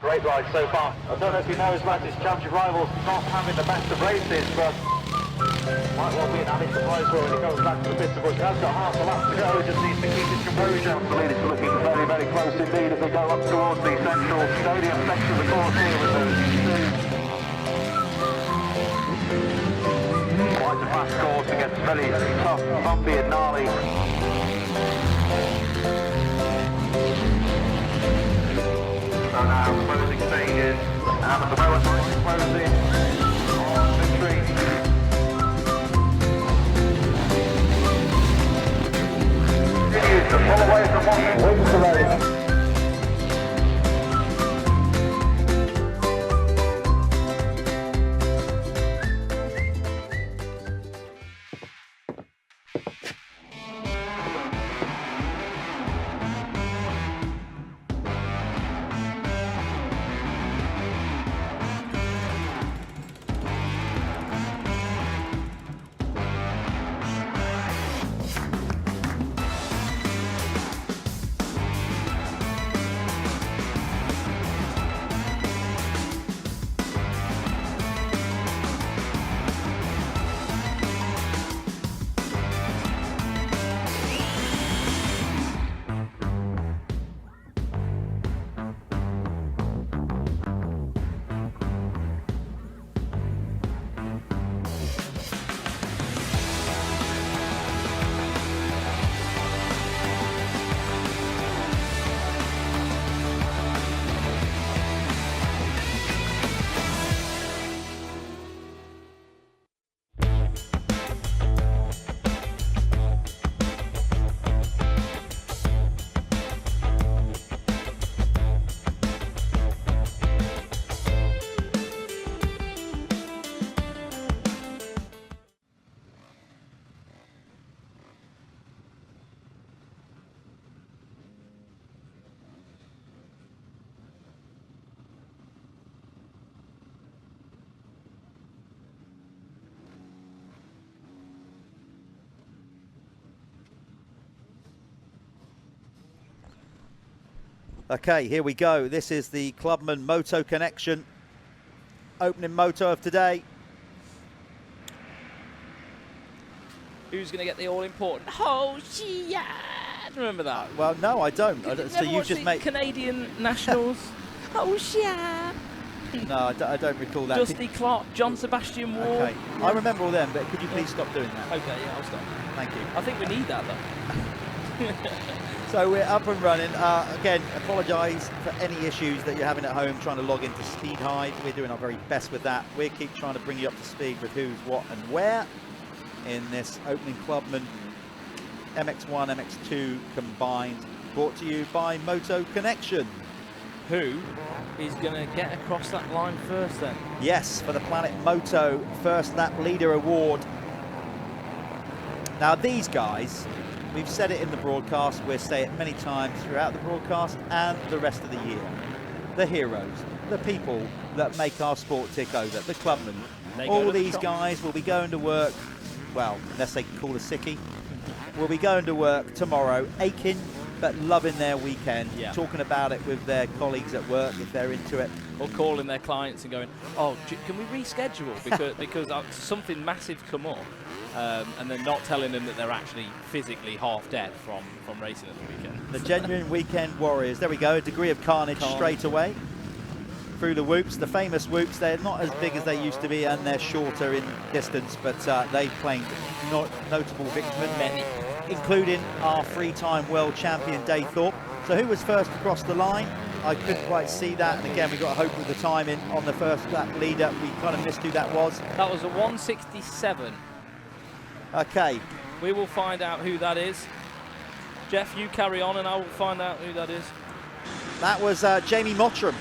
Great ride so far. I don't know if he knows about his championship rivals not having the best of races, but might well be an added surprise for when he goes back to the pits, but he has got half a lap to go. He just needs to keep his composure. The lead is looking very, very close indeed as they go up towards the central stadium section of the course here with those two. Quite a fast course against very tough, bumpy and gnarly. So now closing stages, and the Bella closing on victory. Continues to pull away from one wins the race. Okay, here we go. This is the Clubmen Moto Connection opening moto of today. Who's going to get the all-important Hawkstone? Remember that? Well, no, I don't. So you just made Canadian nationals. Hawkstone. No, I don't recall that. Dusty Clark, John Sebastian Ward. Okay, I remember all them, but could you please stop doing that? Okay, yeah, I'll stop. Thank you. I think we need that though. So we're up and running. Again, apologise for any issues that you're having at home trying to log into Speed Hide. We're doing our very best with that. We keep trying to bring you up to speed with who's what and where in this opening Clubmen MX1, MX2 combined, brought to you by Moto Connection. Who is going to get across that line first then? Yes, for the Planet Moto First Lap Leader Award. Now these guys, we've said it in the broadcast, we'll say it many times throughout the broadcast and the rest of the year. The heroes, the people that make our sport tick over, the Clubmen. All these guys will be going to work, well, unless they can call a sickie, will be going to work tomorrow, aching but loving their weekend, talking about it with their colleagues at work if they're into it. Or calling their clients and going, oh, can we reschedule? Because something massive come up. And they're not telling them that they're actually physically half dead from racing at the weekend. The genuine weekend warriors. There we go, a degree of carnage straight away. Through the whoops, the famous whoops. They're not as big as they used to be and they're shorter in distance, but they claimed notable victories, many, including our three-time world champion Dave Thorpe. So who was first across the line? I couldn't quite see that, and again, we got to hope with the timing on the first lap leader. We kind of missed who that was. That was a 167. Okay. We will find out who that is. Jeff, you carry on and I will find out who that is. That was Jamie Mottram.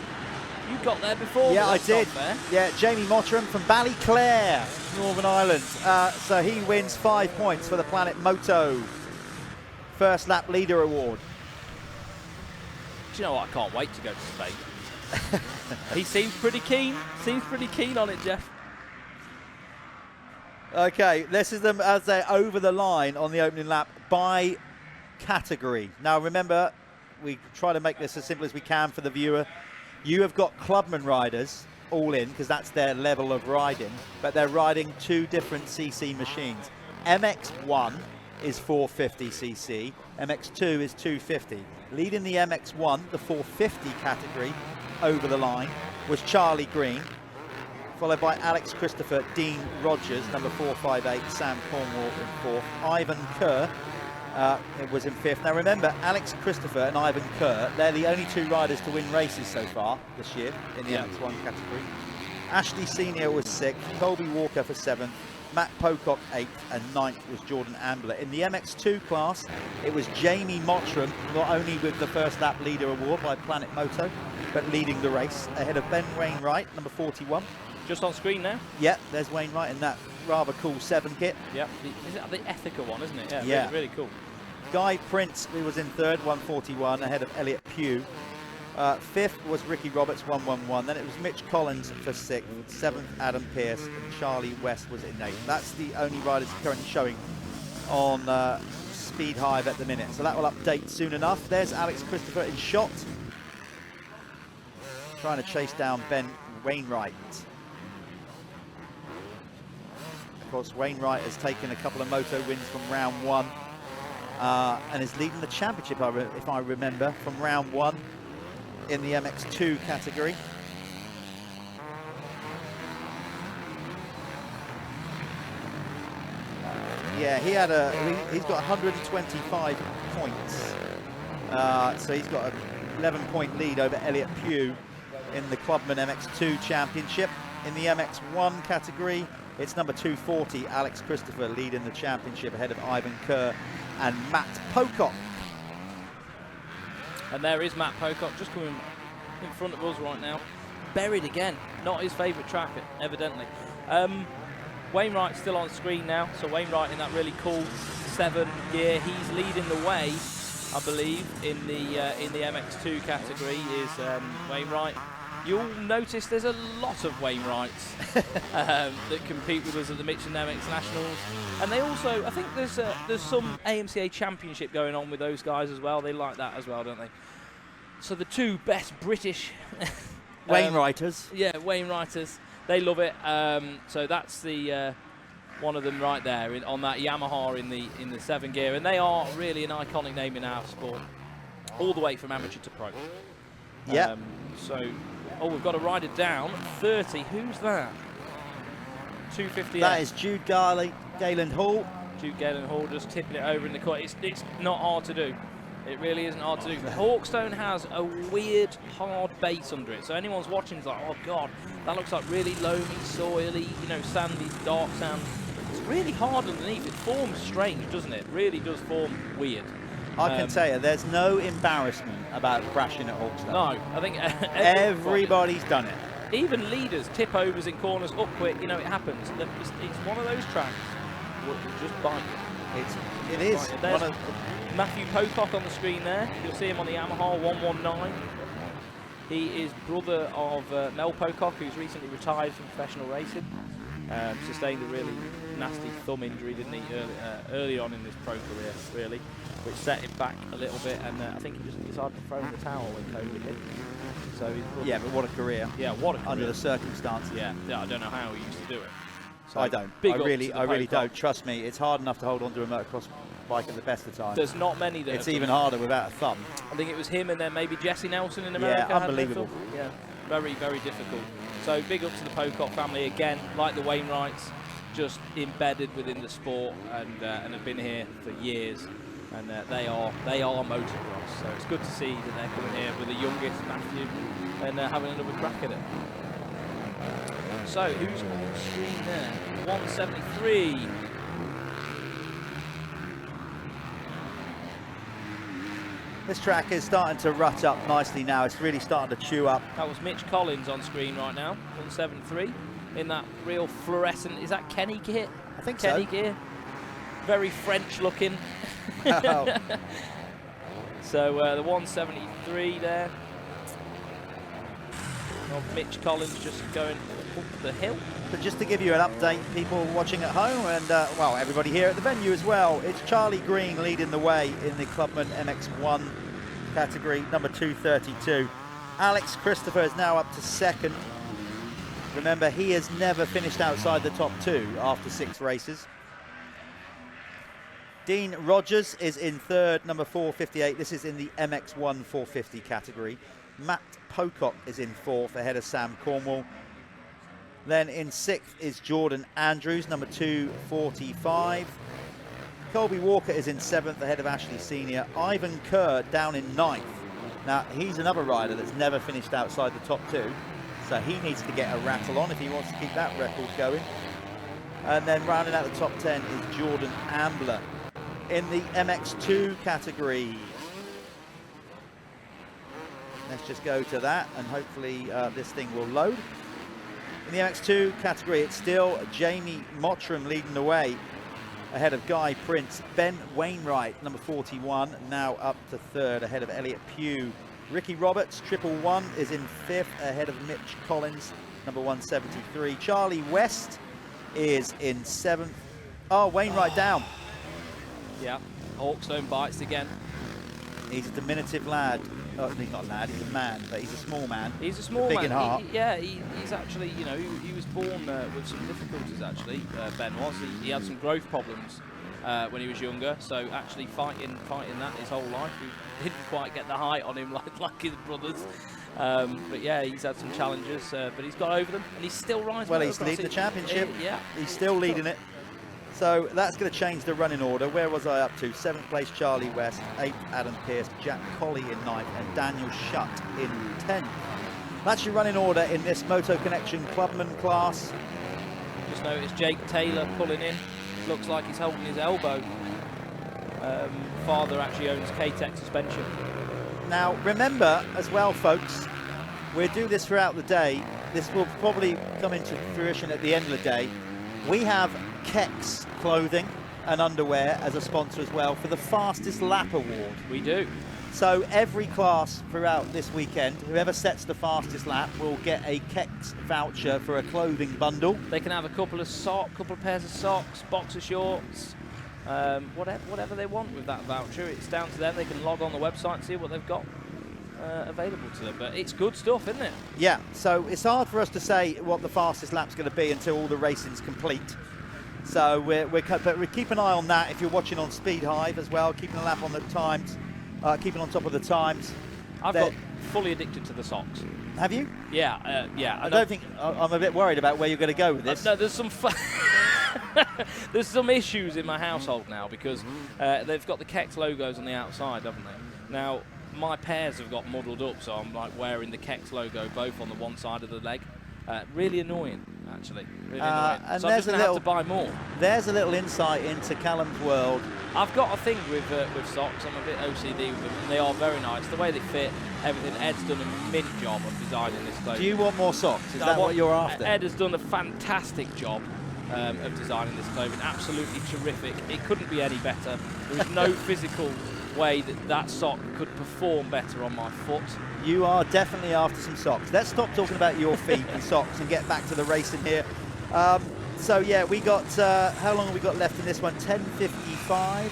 You got there before. Yeah, I did. Yeah, Jamie Mottram from Ballyclare, Northern Ireland. So he wins 5 points for the Planet Moto First Lap Leader Award. Do you know what? I can't wait to go to Spain. He seems pretty keen. Seems pretty keen on it, Jeff. Okay, this is them as they're over the line on the opening lap by category. Now remember, we try to make this as simple as we can for the viewer. You have got Clubmen riders all in, because that's their level of riding, but they're riding 2 different CC machines. MX1 is 450cc, MX2 is 250. Leading the MX1, the 450 category, over the line was Charlie Green, followed by Alex Christopher, Dean Rogers, number 458, Sam Cornwall in 4th. Ivan Kerr was in 5th. Now remember, Alex Christopher and Ivan Kerr, they're the only 2 riders to win races so far this year in the MX1 category. Ashley Senior was 6th, Colby Walker for 7th, Matt Pocock 8th, and 9th was Jordan Ambler. In the MX2 class, it was Jamie Mottram, not only with the first lap leader award by Planet Moto, but leading the race ahead of Ben Wainwright, number 41. Just on screen now. Yeah, there's Wainwright in that rather cool 7 kit. Yeah, is it the Ethica one, isn't it? Yeah. Really, really cool. Guy Prince, who was in 3rd, 141, ahead of Elliot Pugh. 5th was Ricky Roberts, 111. Then it was Mitch Collins for 6th. 7th, Adam Pearce. And Charlie West was in 8th. That's the only riders currently showing on Speed Hive at the minute. So that will update soon enough. There's Alex Christopher in shot, trying to chase down Ben Wainwright. Of course, Wainwright has taken a couple of moto wins from round 1 and is leading the championship, if I remember, from round 1 in the MX2 category. Yeah, he's got 125 points. So he's got an 11-point lead over Elliot Pugh in the Clubmen MX2 championship. In the MX1 category, it's number 240, Alex Christopher, leading the championship ahead of Ivan Kerr and Matt Pocock. And there is Matt Pocock just coming in front of us right now. Buried again, not his favourite track, evidently. Wainwright's still on screen now, so Wainwright in that really cool 7 gear. He's leading the way, I believe, in the MX2 category is Wainwright. You'll notice there's a lot of Wainwrights that compete with us at the Michelin MX Nationals, and they also, I think there's some AMCA Championship going on with those guys as well. They like that as well, don't they? So the 2 best British Wainwriters. Yeah, Wainwriters. They love it. So that's the one of them right there on that Yamaha in the 7 gear, and they are really an iconic name in our sport, all the way from amateur to pro. Yeah. So. Oh, we've got a rider down, 30. Who's that? 258. That is Jude Gayland Hall. Jude Gayland Hall just tipping it over in the corner. It's not hard to do. It really isn't hard to do. The Hawkstone has a weird, hard base under it. So anyone's watching is like, oh God, that looks like really loamy, soily, sandy, dark sand. It's really hard underneath. It forms strange, doesn't it? It really does form weird. I can tell you, there's no embarrassment about crashing at Hawkstone. No, I think everybody's done it. Even leaders, tip overs in corners, up quick, it happens. It's one of those tracks that just bite you. It is. There's Matthew Pocock on the screen there. You'll see him on the Yamaha 119. He is brother of Mel Pocock, who's recently retired from professional racing. Sustained a really nasty thumb injury, didn't he, early on in his pro career, really, which set him back a little bit, and I think he just decided to throw in the towel when COVID hit. So yeah, but what a career. Yeah, what a career. Under the circumstances. Yeah, I don't know how he used to do it. So I don't. I really don't. Trust me, it's hard enough to hold on to a motocross bike at the best of times. There's not many that. It's even harder without a thumb. I think it was him and then maybe Jesse Nelson in America. Yeah, unbelievable. Yeah, very, very difficult. So big up to the Pocock family again, like the Wainwrights, just embedded within the sport and have been here for years. And they are motocross. So it's good to see that they're coming here with the youngest Matthew and having another crack at it. So who's on the screen there? 173. This track is starting to rut up nicely now. It's really starting to chew up. That was Mitch Collins on screen right now, 173, in that real fluorescent, is that Kenny gear? I think Kenny so. gear. Very French looking. Oh. So the 173 there. Of Mitch Collins just going up the hill. But just to give you an update, people watching at home and, well, everybody here at the venue as well, it's Charlie Green leading the way in the Clubmen MX1 category, number 232. Alex Christopher is now up to second. Remember, he has never finished outside the top 2 after 6 races. Dean Rogers is in third, number 458. This is in the MX1 450 category. Matt Pocock is in fourth, ahead of Sam Cornwall. Then in sixth is Jordan Andrews, number 245. Colby Walker is in seventh, ahead of Ashley Senior. Ivan Kerr down in ninth. Now, he's another rider that's never finished outside the top 2, so he needs to get a rattle on if he wants to keep that record going. And then rounding out the top 10 is Jordan Ambler. In the MX2 category, let's just go to that, and hopefully this thing will load. In the MX2 category, it's still Jamie Mottram leading the way, ahead of Guy Prince. Ben Wainwright, number 41, now up to third, ahead of Elliot Pugh. Ricky Roberts, 111, is in fifth, ahead of Mitch Collins, number 173. Charlie West is in seventh. Oh, Wainwright down. Yeah, Hawkstone bites again. He's a diminutive lad. Oh, he's not a lad, he's a man, but he's a small man. He's a small big man. in heart. He's actually, you know, he was born with some difficulties, actually, Ben was. He had some growth problems when he was younger, so actually fighting that his whole life. He didn't quite get the height on him like his brothers. But yeah, he's had some challenges, but he's got over them, and he's still rising. Well, he's leading the championship. Yeah. He's still leading it. So that's going to change the running order. Where was I up to? 7th place, Charlie West. 8th, Adam Pearce. Jack Colley in 9th. And Daniel Shutt in 10th. That's your running order in this Moto Connection Clubman class. Just noticed Jake Taylor pulling in. Looks like he's holding his elbow. Father actually owns K-Tech suspension. Now, remember as well, folks, we'll do this throughout the day. This will probably come into fruition at the end of the day. We have Kex clothing and underwear as a sponsor as well for the fastest lap award. We do. So every class throughout this weekend, whoever sets the fastest lap will get a Kex voucher for a clothing bundle. They can have a couple of pairs of socks, boxer shorts, whatever they want with that voucher. It's down to them. They can log on the website and see what they've got available to them. But it's good stuff, isn't it? Yeah, so it's hard for us to say what the fastest lap's going to be until all the racing's complete. So but we keep an eye on that. If you're watching on Speed Hive as well, keeping a lap on the times, keeping on top of the times. I've got fully addicted to the socks. Have you? Yeah, yeah. I don't think I'm a bit worried about where you're going to go with this. No, there's some there's some issues in my household now because they've got the Kex logos on the outside, haven't they? Now my pairs have got muddled up, so I'm like wearing the Kex logo both on the one side of the leg. Really annoying, actually. Really annoying. And so I'm just going to have to buy more. There's a little insight into Callum's world. I've got a thing with socks. I'm a bit OCD with them, and they are very nice. The way they fit, everything. Ed's done a mint job of designing this clothing. Do you want more socks? Is that what you're after? Ed has done a fantastic job of designing this clothing. Absolutely terrific. It couldn't be any better. There is no physical way that sock could perform better on my foot. You are definitely after some socks. Let's stop talking about your feet and socks and get back to the racing here. So yeah, we got, how long have we got left in this one? 10:55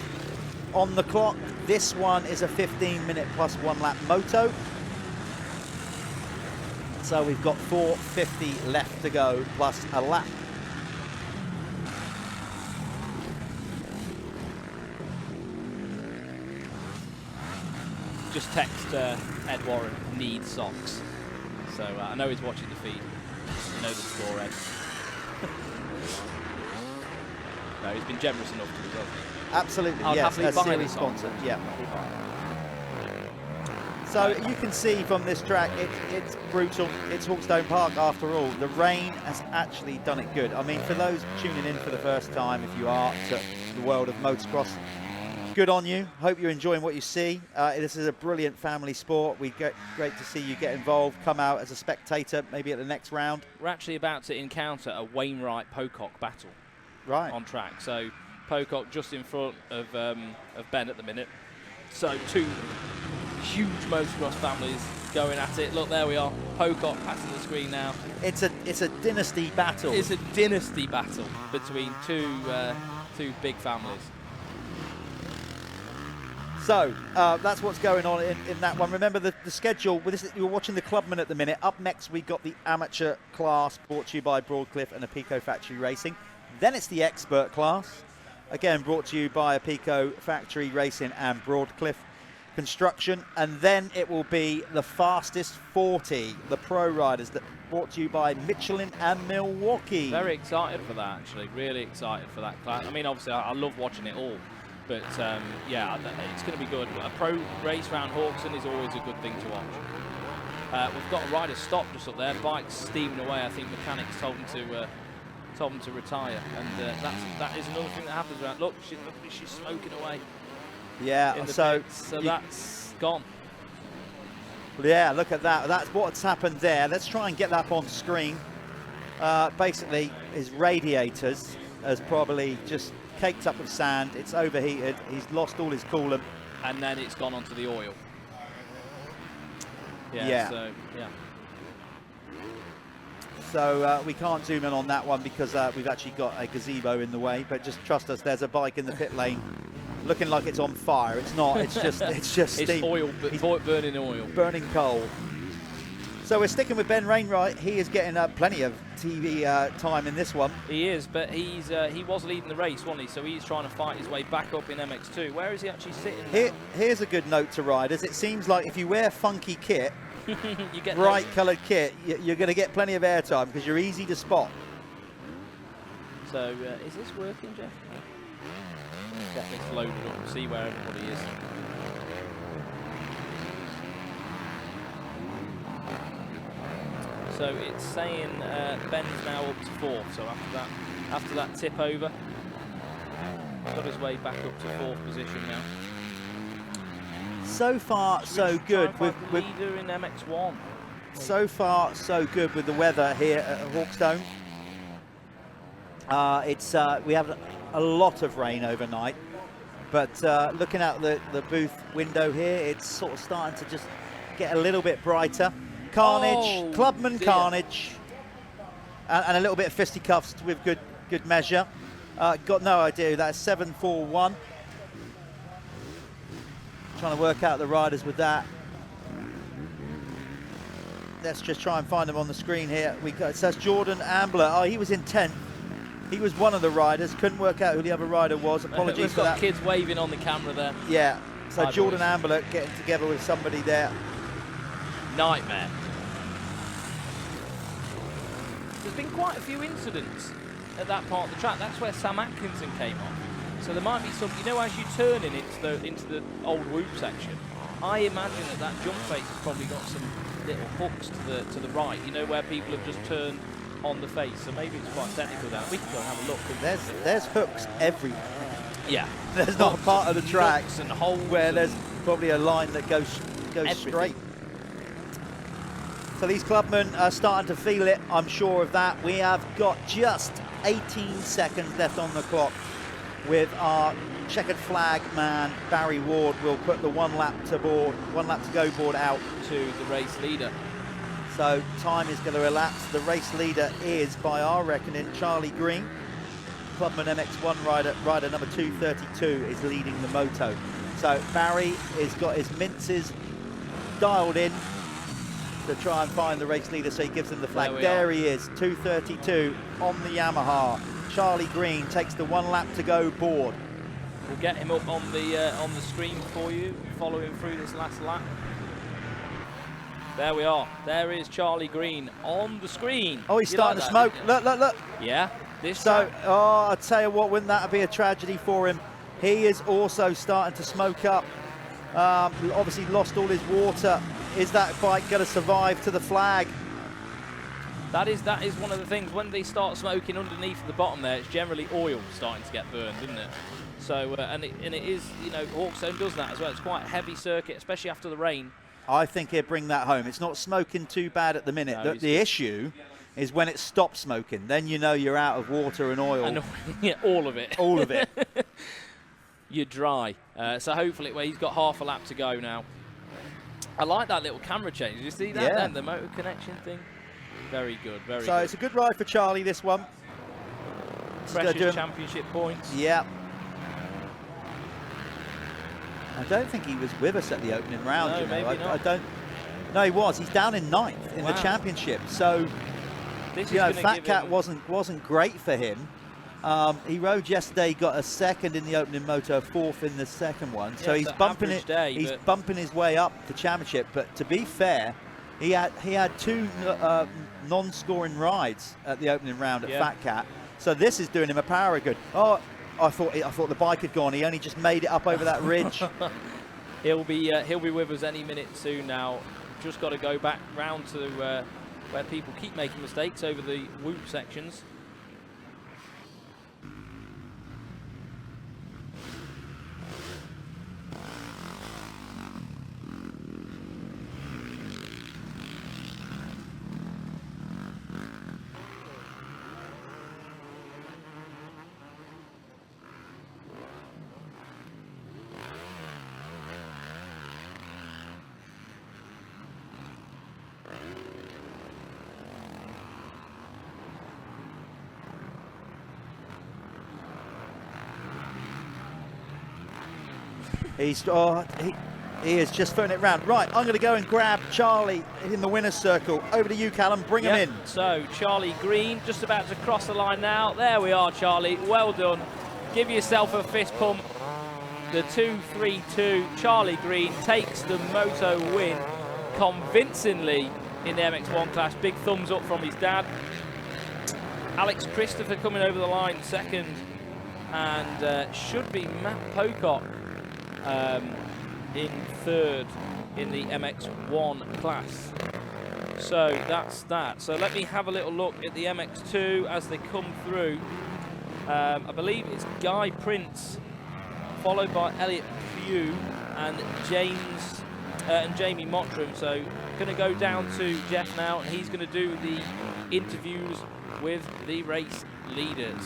on the clock. This one is a 15-minute plus 1 lap moto. So we've got 4:50 left to go plus a lap. Just text Ed Warren, need socks. So I know he's watching the feed. I know the score, Ed. No, he's been generous enough to result. Absolutely, I'll yes, happily a buy series the socks. sponsor, yeah. So you can see from this track, it's brutal. It's Hawkstone Park after all. The rain has actually done it good. I mean, for those tuning in for the first time, if you are to the world of motocross, good on you. Hope you're enjoying what you see. This is a brilliant family sport. Great to see you get involved. Come out as a spectator, maybe at the next round. We're actually about to encounter a Wainwright-Pocock battle on track. So Pocock just in front of Ben at the minute. So two huge motocross families going at it. Look, there we are. Pocock passing the screen now. It's a dynasty battle. It's a dynasty battle between two big families. So that's what's going on in that one. Remember the schedule. You're watching the Clubmen at the minute. Up next, we got the amateur class brought to you by Broadcliffe and Apico Factory Racing. Then it's the expert class, again brought to you by Apico Factory Racing and Broadcliffe Construction. And then it will be the fastest 40, the pro riders, that brought to you by Michelin and Milwaukee. Very excited for that, actually. Really excited for that class. I mean, obviously, I love watching it all. But, yeah, it's going to be good. A pro race round Hawkstone is always a good thing to watch. We've got a rider stop just up there. Bike's steaming away. I think mechanics told him to retire. And that is another thing that happens around. Look, she's smoking away. Yeah, so that's gone. Yeah, look at that. That's what's happened there. Let's try and get that up on screen. Basically, his radiators has probably just caked up with sand. It's overheated. He's lost all his coolant. And then it's gone onto the oil. Yeah. So, yeah. So we can't zoom in on that one because we've actually got a gazebo in the way. But just trust us, there's a bike in the pit lane looking like it's on fire. It's not. It's just steam. It's oil, burning oil. Burning coal. So we're sticking with Ben Wainwright. He is getting plenty of TV time in this one. He is, but he was leading the race, wasn't he? So he's trying to fight his way back up in MX2. Where is he actually sitting now? Here's a good note to riders. It seems like if you wear funky kit, you get bright coloured kit, you're going to get plenty of airtime because you're easy to spot. So is this working, Jeff? Get this loaded up and see where everybody is. So it's saying Ben's now up to 4th. So after that tip over, got his way back up to 4th position now. So far, so good with leader in MX1. So far, so good with the weather here at Hawkstone. We have a lot of rain overnight, but looking out the booth window here, it's sort of starting to just get a little bit brighter. Carnage, Clubmen carnage, and a little bit of fisticuffs with good measure. Got no idea. That's 741. Trying to work out the riders with that. Let's just try and find them on the screen here. It says Jordan Ambler. Oh, he was in 10th. He was one of the riders. Couldn't work out who the other rider was. Apologies for that. We've got kids waving on the camera there. Yeah. So Hi, Jordan boys. Ambler getting together with somebody there. Nightmare. There's been quite a few incidents at that part of the track. That's where Sam Atkinson came off. So there might be some, you know, as you turn in into the old whoop section, I imagine that jump face has probably got some little hooks to the right, you know, where people have just turned on the face. So maybe it's quite technical down. We can go and have a look. There's hooks everywhere. Yeah. There's not a part of the track and holes where there's probably a line that goes straight. So these Clubmen are starting to feel it, I'm sure of that. We have got just 18 seconds left on the clock with our checkered flag man, Barry Ward, will put the one lap to go board out to the race leader. So time is going to elapse. The race leader is, by our reckoning, Charlie Green. Clubmen MX1 rider number 232 is leading the moto. So Barry has got his minces dialed in to try and find the race leader, so he gives him the flag. There he is, 232 on the Yamaha. Charlie Green takes the one lap to go board. We'll get him up on the screen for you, follow him through this last lap. There we are. There is Charlie Green on the screen. Oh, he's starting to smoke. Look. Yeah. So, I tell you what, wouldn't that be a tragedy for him? He is also starting to smoke up. Obviously lost all his water. Is that bike going to survive to the flag? That is one of the things. When they start smoking underneath the bottom there, it's generally oil starting to get burned, isn't it? So, and it is, you know, Hawkstone does that as well. It's quite a heavy circuit, especially after the rain. I think he'll bring that home. It's not smoking too bad at the minute. No, the issue is when it stops smoking. Then you know you're out of water and oil. And, yeah, all of it. All of it. You're dry. So hopefully, well, he's got half a lap to go now. I like that little camera change. Did you see that then? The motor connection thing? Very good, very good. So it's a good ride for Charlie, this one. Precious championship points. Yeah. I don't think he was with us at the opening round. No, you know. maybe not. I don't. No, he was. He's down in 9th in the championship. So, This you is know, gonna Fat give Cat him- wasn't great for him. He rode yesterday, got a 2nd in the opening moto, 4th in the second one. So Yeah, he's it's an bumping average it. day, He's but- bumping his way up the championship. But to be fair, he had 2 non-scoring rides at the opening round at Fat Cat. So this is doing him a power of good. Oh, I thought the bike had gone. He only just made it up over that ridge. He'll be with us any minute soon now. Just got to go back round to where people keep making mistakes over the whoop sections. He is just throwing it round. Right, I'm going to go and grab Charlie in the winner's circle. Over to you, Callum. Bring him in. So Charlie Green just about to cross the line now. There we are, Charlie. Well done. Give yourself a fist pump. The 2-3-2. Charlie Green takes the moto win convincingly in the MX1 class. Big thumbs up from his dad. Alex Christopher coming over the line 2nd, and should be Matt Pocock in 3rd in the MX1 class. So that's that. So let me have a little look at the MX2 as they come through. I believe it's Guy Prince, followed by Elliot Pugh and James and Jamie Mottram. So going to go down to Jeff now, and he's going to do the interviews with the race leaders.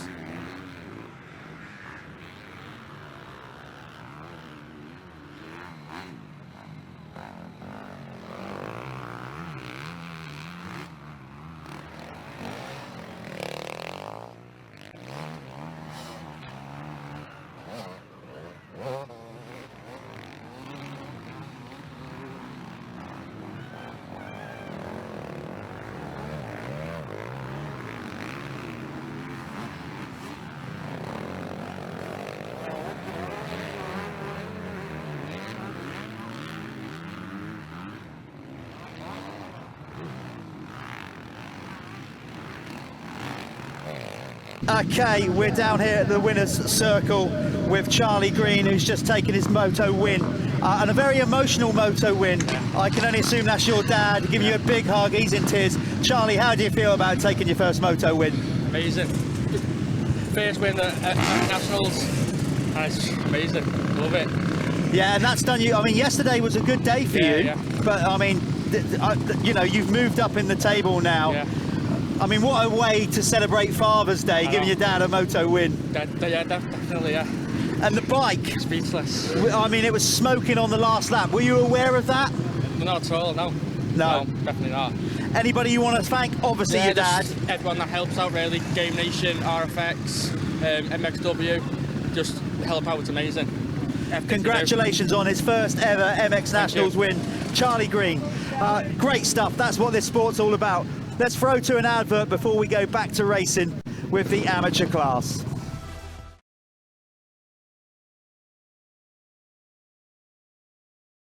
Okay, we're down here at the winner's circle with Charlie Green, who's just taken his moto win, and a very emotional moto win. I can only assume that's your dad giving you a big hug. He's in tears. Charlie, how do you feel about taking your first moto win? Amazing. First win at Nationals. It's amazing. Love it. Yeah, and that's done you. I mean, yesterday was a good day for you, Yeah. but I mean, you know, you've moved up in the table now. Yeah. I mean, what a way to celebrate Father's Day, giving your dad a moto win. Yeah, definitely, yeah. And the bike, Speechless. I mean, it was smoking on the last lap. Were you aware of that? Not at all, no. No. Definitely not. Anybody you want to thank? Obviously your dad. Just everyone that helps out, really. Game Nation, RFX, MXW. Just the help out was amazing. Congratulations on his first ever MX Nationals win. Charlie Green. Great stuff. That's what this sport's all about. Let's throw to an advert before we go back to racing with the amateur class.